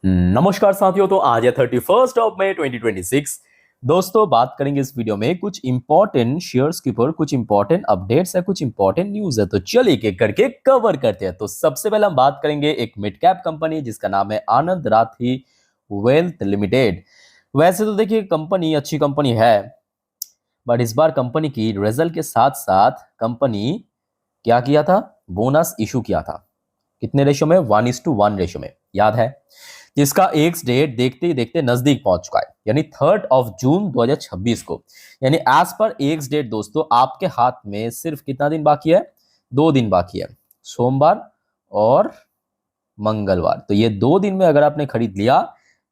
नमस्कार साथियों। तो आज है 31 मई 2026। दोस्तों बात करेंगे इस वीडियो में कुछ इंपॉर्टेंट शेयर्स के ऊपर, कुछ इंपॉर्टेंट अपडेट्स है, कुछ इंपॉर्टेंट न्यूज है। तो चलिए एक एक करके कवर करते हैं। तो सबसे पहले हम बात करेंगे एक मिड कैप कंपनी जिसका नाम है आनंद राठी वेल्थ लिमिटेड। वैसे तो देखिए कंपनी अच्छी कंपनी है, बट इस बार कंपनी की रिजल्ट के साथ साथ कंपनी क्या किया था, बोनस इशू किया था। कितने रेशो में? 1:1 रेशो में, याद है। जिसका एक्स डेट देखते ही देखते नजदीक पहुंच चुका है, यानी 3 जून 2026 को। यानी एज पर एक्स डेट दोस्तों आपके हाथ में सिर्फ कितना दिन बाकी है? 2 दिन बाकी है, सोमवार और मंगलवार। तो ये 2 दिन में अगर आपने खरीद लिया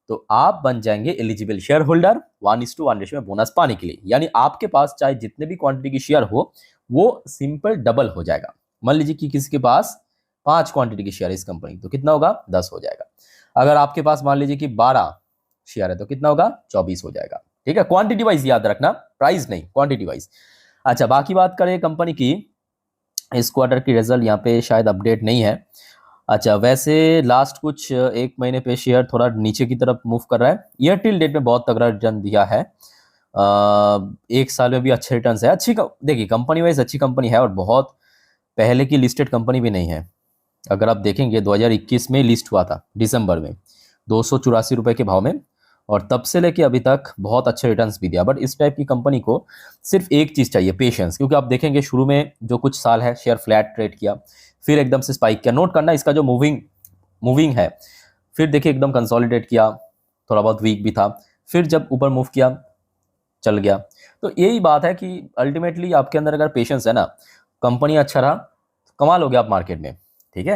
तो आप बन जाएंगे एलिजिबल शेयर होल्डर 1:1 रेशो में बोनस पाने के लिए। यानी आपके पास चाहे जितने भी क्वांटिटी की शेयर हो वो सिंपल डबल हो जाएगा। मान लीजिए कि किसी के पास 5 क्वांटिटी की शेयर है इस कंपनी, तो कितना होगा? 10 हो जाएगा। अगर आपके पास मान लीजिए कि 12 शेयर है तो कितना होगा? 24 हो जाएगा। ठीक है, क्वांटिटी वाइज याद रखना, प्राइस नहीं, क्वांटिटी वाइज। अच्छा, बाकी बात करें कंपनी की, इस क्वार्टर की रिजल्ट यहाँ पे शायद अपडेट नहीं है। अच्छा, वैसे लास्ट कुछ एक महीने पे शेयर थोड़ा नीचे की तरफ मूव कर रहा है। ईयर टिल डेट में बहुत तगड़ा रिटर्न दिया है। एक साल में भी अच्छे रिटर्न है। देखिए कंपनी वाइज अच्छी कंपनी है और बहुत पहले की लिस्टेड कंपनी भी नहीं है। अगर आप देखेंगे 2021 में लिस्ट हुआ था दिसंबर में 284 रुपए के भाव में, और तब से लेके अभी तक बहुत अच्छे रिटर्न्स भी दिया। बट इस टाइप की कंपनी को सिर्फ एक चीज़ चाहिए, पेशेंस। क्योंकि आप देखेंगे शुरू में जो कुछ साल है शेयर फ्लैट ट्रेड किया, फिर एकदम से स्पाइक किया। नोट करना इसका जो मूविंग मूविंग है, फिर देखिए एकदम कंसोलिडेट किया, थोड़ा बहुत वीक भी था, फिर जब ऊपर मूव किया चल गया। तो यही बात है कि अल्टीमेटली आपके अंदर अगर पेशेंस है ना, कंपनी अच्छा रहा, कमाल हो गया आप मार्केट में। ठीक है।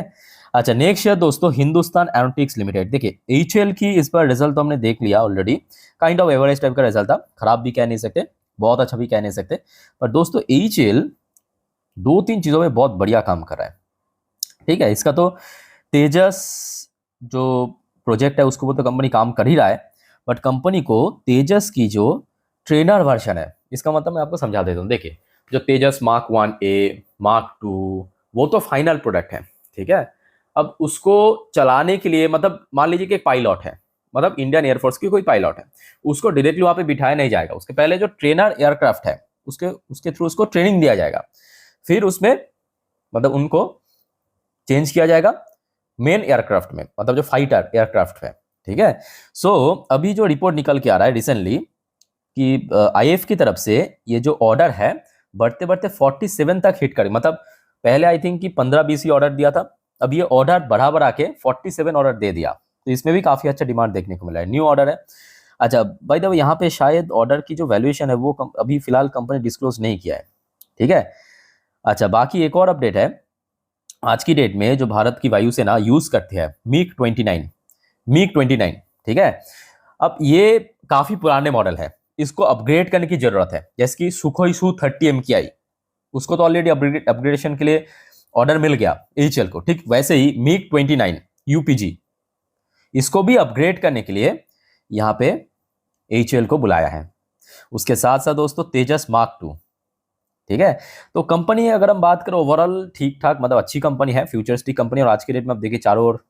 अच्छा, नेक्स्ट शेयर दोस्तों हिंदुस्तान एरोनॉटिक्स लिमिटेड। देखिए एचएल की इस बार रिजल्ट तो हमने देख लिया already, kind of average type का रिजल्ट था। खराब भी कह नहीं सकते, बहुत अच्छा भी कह नहीं सकते। पर दोस्तों एचएल 2-3 चीजों में बहुत बढ़िया काम कर रहा है। ठीक है, इसका तो तेजस जो प्रोजेक्ट है उसको तो कंपनी काम कर ही रहा है। बट कंपनी को तेजस की जो ट्रेनर वर्जन है, इसका मतलब मैं आपको समझा देता हूँ। देखिए जो तेजस मार्क 1A मार्क 2 वो तो फाइनल प्रोडक्ट है। ठीक है, अब उसको चलाने के लिए मतलब मान लीजिए कि एक पायलट है, मतलब इंडियन एयरफोर्स की कोई पायलट है, उसको डायरेक्टली वहां पे बिठाया नहीं जाएगा। उसके पहले जो ट्रेनर एयरक्राफ्ट है उसके उसके थ्रू उसको ट्रेनिंग दिया जाएगा, फिर उसमें मतलब उनको चेंज किया जाएगा मेन एयरक्राफ्ट में, मतलब जो फाइटर एयरक्राफ्ट है। ठीक है, सो अभी जो रिपोर्ट निकल के आ रहा है रिसेंटली कि आईएफ की तरफ से ये जो ऑर्डर है बढ़ते बढ़ते 47 तक हिट करे। मतलब पहले आई थिंक कि 15-20 ही ऑर्डर दिया था, अब ये ऑर्डर बढ़ा के 47 ऑर्डर दे दिया। तो इसमें भी काफी अच्छा डिमांड देखने को मिला है, न्यू ऑर्डर है। अच्छा बाय द वे यहाँ पे शायद ऑर्डर की जो वैल्यूएशन है वो अभी फिलहाल कंपनी डिस्क्लोज नहीं किया है। ठीक है। अच्छा, बाकी एक और अपडेट है। आज की डेट में जो भारत की वायुसेना यूज करती है मिग 29। ठीक है, अब ये काफी पुराने मॉडल है, इसको अपग्रेड करने की जरूरत है। जैसे कि सुखोई Su-30 MKI, उसको तो ऑलरेडी अपग्रेडेशन के लिए ऑर्डर मिल गया एचएल को। ठीक वैसे ही मिग 29 यूपीजी, इसको भी अपग्रेड करने के लिए यहाँ पे एचएल को बुलाया है। उसके साथ साथ दोस्तों तेजस मार्क 2। ठीक है, तो कंपनी अगर हम बात करें ओवरऑल ठीक ठाक, मतलब अच्छी कंपनी है, फ्यूचरिस्टिक कंपनी। और आज के डेट में आप देखिए चारों ओर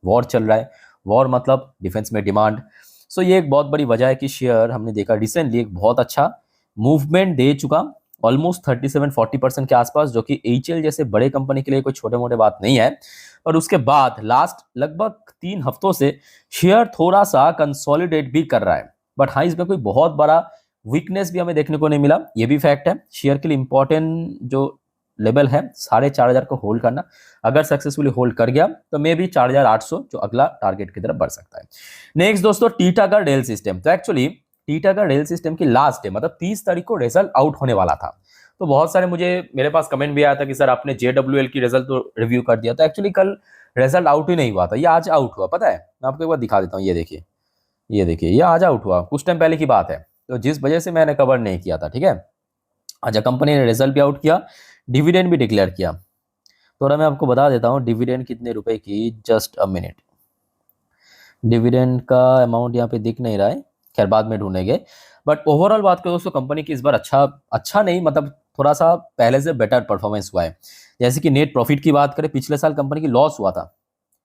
वॉर चल रहा है, वॉर मतलब डिफेंस में डिमांड। सो ये एक बहुत बड़ी वजह है कि शेयर हमने देखा रिसेंटली एक बहुत अच्छा मूवमेंट दे चुका, ऑलमोस्ट 37-40% के आसपास, जो कि एचएल जैसे बड़े कंपनी के लिए कोई छोटे मोटे बात नहीं है। और उसके बाद लास्ट लगभग 3 हफ्तों से शेयर थोड़ा सा कंसोलिडेट भी कर रहा है। बट हाँ, इसमें कोई बहुत बड़ा वीकनेस भी हमें देखने को नहीं मिला, ये भी फैक्ट है। शेयर के लिए इंपॉर्टेंट जो लेवल है 4,500 को होल्ड करना, अगर सक्सेसफुली होल्ड कर गया तो मे भी 4,800 जो अगला टारगेट की तरफ बढ़ सकता है। नेक्स्ट दोस्तों टीटागढ़ रेल सिस्टम। तो एक्चुअली टीटागढ़ रेल सिस्टम की लास्ट डे मतलब 30 तारीख को रिजल्ट आउट होने वाला था। तो बहुत सारे मेरे पास कमेंट भी आया था कि सर आपने JWL की रिजल्ट तो रिव्यू कर दिया। तो एक्चुअली कल रिजल्ट आउट ही नहीं हुआ था, ये आज आउट हुआ। पता है, मैं आपको एक बार दिखा देता हूँ। ये देखिए ये आज आउट हुआ, कुछ टाइम पहले की बात है, तो जिस वजह से मैंने कवर नहीं किया था। ठीक है। अच्छा, कंपनी ने रिजल्ट भी आउट किया, डिविडेंड भी डिक्लेयर किया। थोड़ा मैं आपको बता देता हूँ डिविडेंड कितने रुपए की, जस्ट अ मिनट। डिविडेंड का अमाउंट यहाँ पे दिख नहीं रहा है, खैर बाद में ढूंढेंगे। बट ओवरऑल बात करो दोस्तों, कंपनी की इस बार अच्छा नहीं, मतलब थोड़ा सा पहले से बेटर परफॉर्मेंस हुआ है। जैसे कि नेट प्रॉफिट की बात करें, पिछले साल कंपनी की लॉस हुआ था,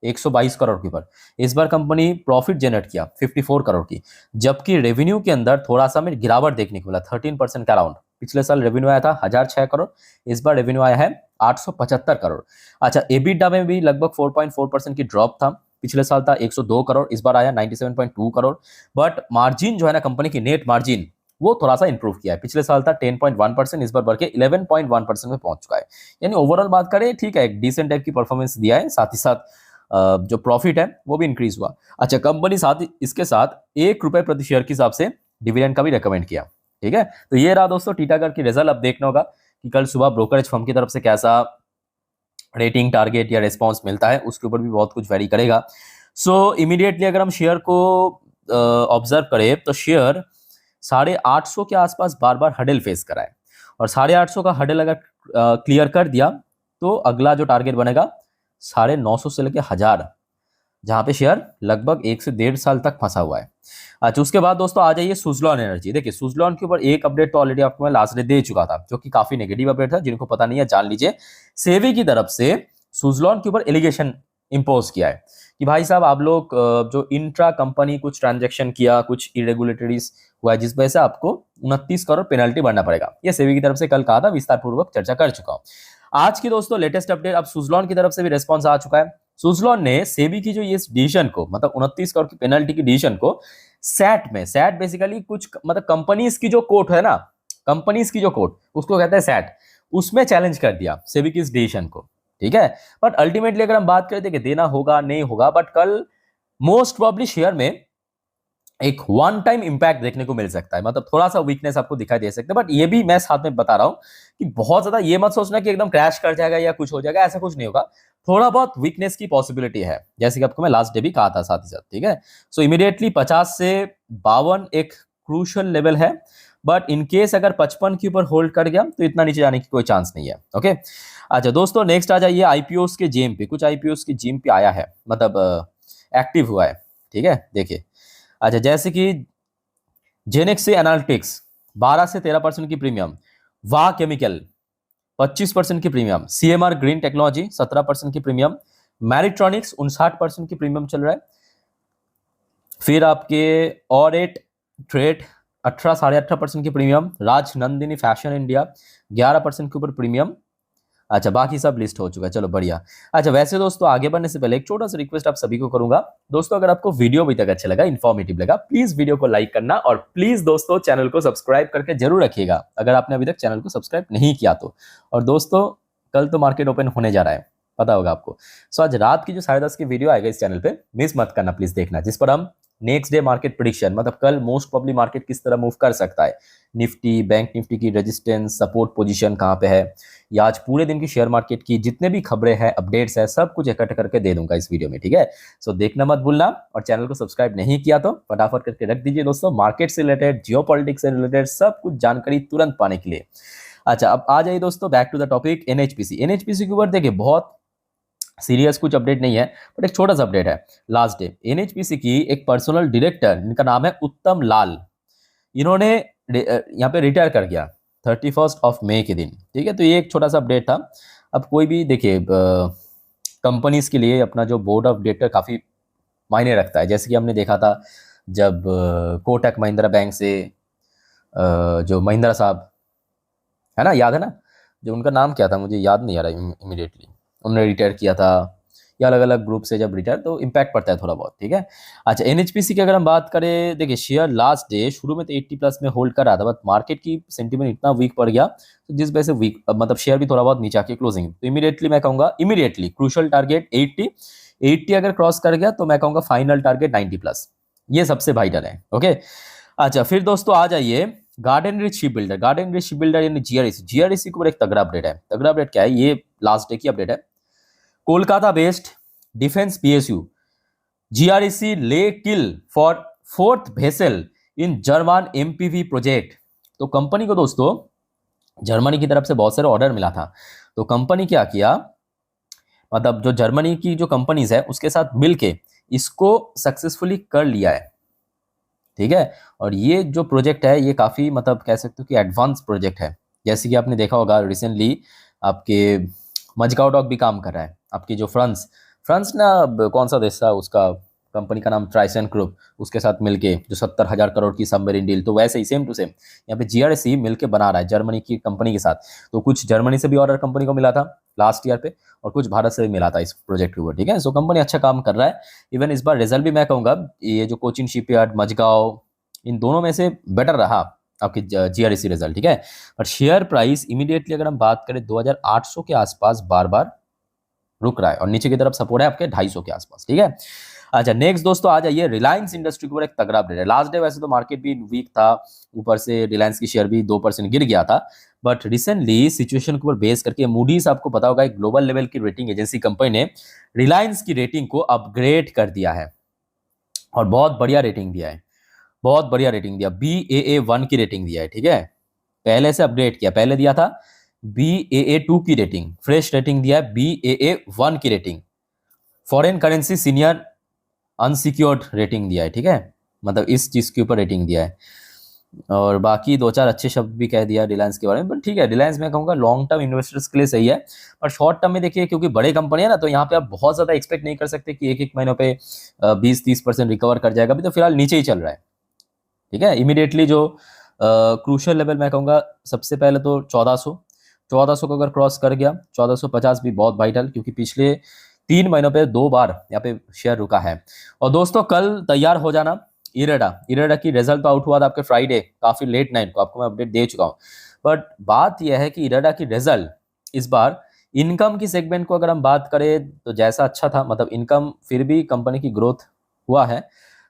122 करोड़ के ऊपर। इस बार कंपनी प्रॉफिट जनरेट किया 54 करोड़ की, जबकि रेवेन्यू के अंदर थोड़ा सा में गिरावट देखने को मिला 13% का अराउंड। पिछले साल रेवेन्यू आया था 1006 करोड़, इस बार रेवेन्यू आया है 875 करोड़। अच्छा, एबिटा में भी लगभग 4.4% की ड्रॉप था। पिछले साल था 102 करोड़, इस बार आया 97.2 करोड़। बट मार्जिन जो है ना कंपनी की, नेट मार्जिन, वो थोड़ा सा इंप्रूव किया है। पिछले साल था 10.1%, इस बार बढ़ के 11.1% में पहुंच चुका है। यानी ओवरऑल बात करें ठीक है, एक डिसेंट टाइप की परफॉर्मेंस दिया है। साथ ही साथ जो प्रॉफिट है वो भी इंक्रीज हुआ। अच्छा, कंपनी साथ इसके साथ 1 रुपए प्रति शेयर के हिसाब से डिविडेंड का भी रेकमेंड किया। ठीक है, तो ये रहा दोस्तों टीटागढ़ की रिजल्ट। अब देखना होगा कि कल सुबह ब्रोकरेज फर्म की तरफ से कैसा रेटिंग, टारगेट या रिस्पॉन्स मिलता है, उसके ऊपर भी बहुत कुछ वेरी करेगा। सो इमीडिएटली अगर हम शेयर को ऑब्जर्व करें तो शेयर 850 के आसपास बार बार हडल फेस करा है, और 850 का हडल अगर क्लियर कर दिया तो अगला जो टारगेट बनेगा 950 से लेकर 1000, जहां पे शेयर लगभग 1 से 1.5 साल तक फंसा हुआ है। अच्छा, उसके बाद दोस्तों आ जाइए सुजलॉन एनर्जी। देखिए सुजलॉन के ऊपर एक अपडेट तो ऑलरेडी आपको मैं लास्ट डे दे चुका था, जो कि काफी नेगेटिव अपडेट था। जिनको पता नहीं है जान लीजिए। सेबी की तरफ से सुजलॉन के ऊपर एलिगेशन इंपोज किया है कि भाई साहब आप लोग जो इंट्रा कंपनी कुछ ट्रांजेक्शन किया, कुछ इरेगुलेटरीज हुआ है, जिस वजह से आपको 29 करोड़ पेनल्टी भरना पड़ेगा। ये सेबी की तरफ से कल कहा था, विस्तार पूर्वक चर्चा कर चुका हूं। आज की दोस्तों लेटेस्ट अपडेट, अब सुजलॉन की तरफ से भी रेस्पॉन्स आ चुका है। सुजलॉन ने सेबी की जो ये डिसीजन को, मतलब 29 करोड़ की पेनल्टी की डिसीजन को सैट में, सैट बेसिकली कुछ मतलब कंपनीज की जो कोर्ट है ना, कंपनीज की जो कोर्ट, उसको कहते हैं सैट, उसमें चैलेंज कर दिया सेबी की इस डिसीजन को। ठीक है, बट अल्टीमेटली अगर हम बात करते कि देना होगा नहीं होगा, बट कल मोस्ट प्रोबेबली शेयर में एक वन टाइम इंपैक्ट देखने को मिल सकता है। मतलब थोड़ा सा वीकनेस आपको दिखाई दे सकता है, बट ये भी मैं साथ में बता रहा हूं कि बहुत ज्यादा ये मत सोचना कि एकदम क्रैश कर जाएगा या कुछ हो जाएगा, ऐसा कुछ नहीं होगा। थोड़ा बहुत वीकनेस की पॉसिबिलिटी है, जैसे कि आपको मैं लास्ट डे भी कहा था साथ ही साथ। ठीक है, सो इमीडिएटली 50 से 52 एक क्रूशियल लेवल है, बट इनकेस अगर 55 के ऊपर होल्ड कर गया तो इतना नीचे जाने की कोई चांस नहीं है। ओके, अच्छा दोस्तों नेक्स्ट आ जाइए आईपीओ के जेम पे। कुछ आईपीओ के जेम पे आया है, मतलब एक्टिव हुआ है। ठीक है, देखिए अच्छा, जैसे कि जेनेक्सी एनालिटिक्स 12 से 13% की प्रीमियम, वाह केमिकल 25% की प्रीमियम, सीएमआर ग्रीन टेक्नोलॉजी 17% की प्रीमियम, मैरिट्रॉनिक्स 59% की प्रीमियम चल रहा है। फिर आपके ऑरेट ट्रेड 18.5% की प्रीमियम, राजनंदिनी फैशन इंडिया 11% के ऊपर प्रीमियम। अच्छा, बाकी सब लिस्ट हो चुका है, चलो बढ़िया। अच्छा, वैसे दोस्तों आगे बढ़ने से पहले एक छोटा सा रिक्वेस्ट आप सभी को करूंगा। दोस्तों अगर आपको वीडियो अभी तक अच्छा लगा, इन्फॉर्मेटिव लगा, प्लीज वीडियो को लाइक करना, और प्लीज दोस्तों चैनल को सब्सक्राइब करके जरूर रखिएगा अगर आपने अभी तक चैनल को सब्सक्राइब नहीं किया तो। और दोस्तों कल तो मार्केट ओपन होने जा रहा है, पता होगा आपको। सो आज रात की जो 10:30 की वीडियो आएगा इस चैनल पे, मिस मत करना प्लीज देखना, जिस पर हम नेक्स्ट डे मार्केट प्रेडिक्शन, मतलब कल मोस्ट प्रोबेबली मार्केट किस तरह मूव कर सकता है, निफ्टी बैंक निफ्टी की रेजिस्टेंस सपोर्ट पोजीशन कहां पे है, या आज पूरे दिन की शेयर मार्केट की जितने भी खबरें हैं, अपडेट्स है, सब कुछ इकट्ठा करके दे दूंगा इस वीडियो में। ठीक है, सो देखना मत भूलना, और चैनल को सब्सक्राइब नहीं किया तो फटाफट करके रख दीजिए दोस्तों, मार्केट से रिलेटेड, जियोपॉलिटिक्स से रिलेटेड सब कुछ जानकारी तुरंत पाने के लिए। अच्छा, अब आ जाइए दोस्तों back to the topic, NHPC. NHPC के ऊपर देखिए बहुत सीरियस कुछ अपडेट नहीं है, बट एक छोटा सा अपडेट है। लास्ट डे एनएचपीसी की एक पर्सनल डायरेक्टर, इनका नाम है उत्तम लाल, इन्होंने यहाँ पे रिटायर कर गया 31 मई के दिन। ठीक है, तो ये एक छोटा सा अपडेट था। अब कोई भी देखिए कंपनीज के लिए अपना जो बोर्ड ऑफ डायरेक्टर काफी मायने रखता है। जैसे कि हमने देखा था जब कोटक महिंद्रा बैंक से जो महिंद्रा साहब है ना, याद है ना, जो उनका नाम क्या था मुझे याद नहीं आ रहा इमीडिएटली, उन्होंने रिटायर किया था, या अलग अलग ग्रुप से जब रिटायर, तो इम्पैक्ट पड़ता है थोड़ा बहुत। ठीक है, अच्छा एनएचपीसी की अगर हम बात करें, देखिए शेयर लास्ट डे शुरू में तो 80+ में होल्ड कर रहा था, बट मार्केट की सेंटीमेंट इतना वीक पड़ गया, तो जिस वजह से वीक मतलब शेयर भी थोड़ा बहुत नीचे आके क्लोजिंग। तो इमीडिएटली मैं कहूंगा, इमीडिएटली क्रूशियल टारगेट 80 अगर क्रॉस कर गया तो मैं कहूंगा फाइनल टारगेट 90+, ये सबसे वाइटल है। ओके, अच्छा फिर दोस्तों आ जाइए garden rich ship builder. Garden rich ship builder यानी जीआरईसी, जीआरईसी के ऊपर एक तगड़ा अपडेट है। तगड़ा अपडेट क्या है, ये लास्ट डे की अपडेट है। कोलकाता बेस्ड डिफेंस पीएसयू जीआरईसी ले किल for 4th vessel in German MPV project. तो कंपनी को दोस्तों जर्मनी की तरफ से बहुत सारे ऑर्डर मिला था, तो कंपनी क्या किया, मतलब जो जर्मनी की जो कंपनीज है उसके साथ मिलके इसको सक्सेसफुली कर लिया है। ठीक है, और ये जो प्रोजेक्ट है ये काफी मतलब कह सकते हो कि एडवांस प्रोजेक्ट है। जैसे कि आपने देखा होगा रिसेंटली आपके मजगांव डॉक भी काम कर रहा है, आपकी जो फ्रांस ना, अब कौन सा देश था उसका, कंपनी का नाम ट्राइसन ग्रुप, उसके साथ मिलके जो 70,000 करोड़ की सबमरीन डील, तो वैसे ही सेम टू सेम यहाँ पे जीआरसी मिलके बना रहा है जर्मनी की कंपनी के साथ। तो कुछ जर्मनी से भी ऑर्डर कंपनी को मिला था लास्ट ईयर पे, और कुछ भारत से भी मिला था इस प्रोजेक्ट के ऊपर, ठीक है। सो कंपनी अच्छा काम कर रहा है। इवन इस बार रिजल्ट भी मैं कहूँगा ये जो कोचिन शिपयार्ड, मझगांव, इन दोनों में से बेटर रहा आपकी जीआरसी रिजल्ट, ठीक है। पर शेयर प्राइस इमीडिएटली अगर हम बात करें 2800 के आसपास बार बार रुक रहा है, और नीचे की तरफ सपोर्ट है आपके 250 के आसपास, ठीक है। अच्छा नेक्स्ट दोस्तों आ जाइए, रिलायंस इंडस्ट्री के ऊपर एक तगड़ा अपडेट है। लास्ट डे वैसे तो मार्केट भी वीक था, ऊपर से रिलायंस की शेयर भी 2% गिर गया था, बट रिसेंटली सिचुएशन के ऊपर बेस करके मूडीज, आपको पता होगा एक ग्लोबल लेवल की रेटिंग एजेंसी कंपनी ने रिलायंस की रेटिंग को अपग्रेड कर दिया है, और बहुत बढ़िया रेटिंग दिया है, बहुत बढ़िया रेटिंग दिया, Baa1 की रेटिंग दिया है, ठीक है। पहले से अपडेट किया, पहले दिया था Baa2 की रेटिंग, फ्रेश रेटिंग दिया है Baa1 की rating, foreign currency senior unsecured rating दिया है, ठीक है। मतलब इस चीज के ऊपर रेटिंग दिया है, और बाकी दो चार अच्छे शब्द भी कह दिया रिलायंस के बारे में, बट ठीक है, रिलायंस मैं कहूँगा लॉन्ग टर्म इन्वेस्टर्स के लिए सही है। पर शॉर्ट टर्म में देखिए, क्योंकि बड़े कंपनी है ना, तो यहाँ पे आप बहुत ज्यादा एक्सपेक्ट नहीं कर सकते कि एक एक महीनों पे 20-30% रिकवर कर जाएगा। अभी तो फिलहाल नीचे ही चल रहा है, ठीक है। इमीडिएटली जो क्रूशियल लेवल मैं कहूँगा, सबसे पहले तो 1400 को अगर क्रॉस कर गया, 1450 भी बहुत वाइटल, क्योंकि पिछले 3 महीनों पे 2 बार यहाँ पे शेयर रुका है। और दोस्तों कल तैयार हो जाना, इरेडा की रिजल्ट तो आउट हुआ था आपके फ्राइडे, काफी लेट नाइट को आपको मैं अपडेट दे चुका हूँ। बट बात यह है कि इरेडा की रिजल्ट इस बार इनकम की सेगमेंट को अगर हम बात करें तो जैसा अच्छा था, मतलब इनकम फिर भी कंपनी की ग्रोथ हुआ है,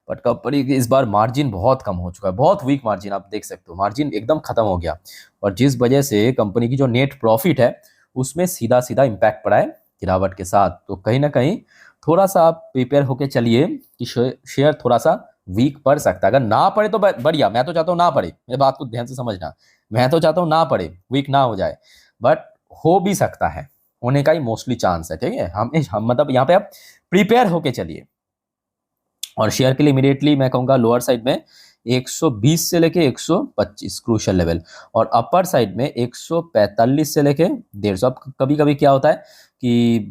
बट कंपनी की इस बार मार्जिन बहुत कम हो चुका है, बहुत वीक मार्जिन, आप देख सकते हो मार्जिन एकदम खत्म हो गया, और जिस वजह से कंपनी की जो नेट प्रॉफिट है उसमें सीधा सीधा इम्पैक्ट पड़ा है गिरावट के साथ। तो कहीं ना कहीं थोड़ा सा आप प्रिपेयर होके चलिए कि शेयर थोड़ा सा वीक पड़ सकता है। अगर ना पड़े तो बढ़िया, मैं तो चाहता हूँ ना पड़े, मेरी बात को ध्यान से समझना, मैं तो चाहता हूँ ना पड़े, वीक ना हो जाए, बट हो भी सकता है, होने का ही मोस्टली चांस है, ठीक है। हम मतलब यहाँ पे आप प्रिपेयर होके चलिए। और शेयर के लिए इमीडिएटली मैं कहूँगा लोअर साइड में 120 से लेके 125 क्रूशियल लेवल, और अपर साइड में 145 से लेके 150। अब कभी कभी क्या होता है कि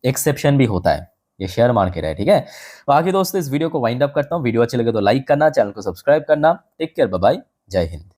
एक्सेप्शन भी होता है, ये शेयर मार्केट है, ठीक है। बाकी दोस्तों इस वीडियो को वाइंड अप करता हूँ, वीडियो अच्छी लगे तो लाइक करना, चैनल को सब्सक्राइब करना। टेक केयर, बाय बाय, जय हिंद।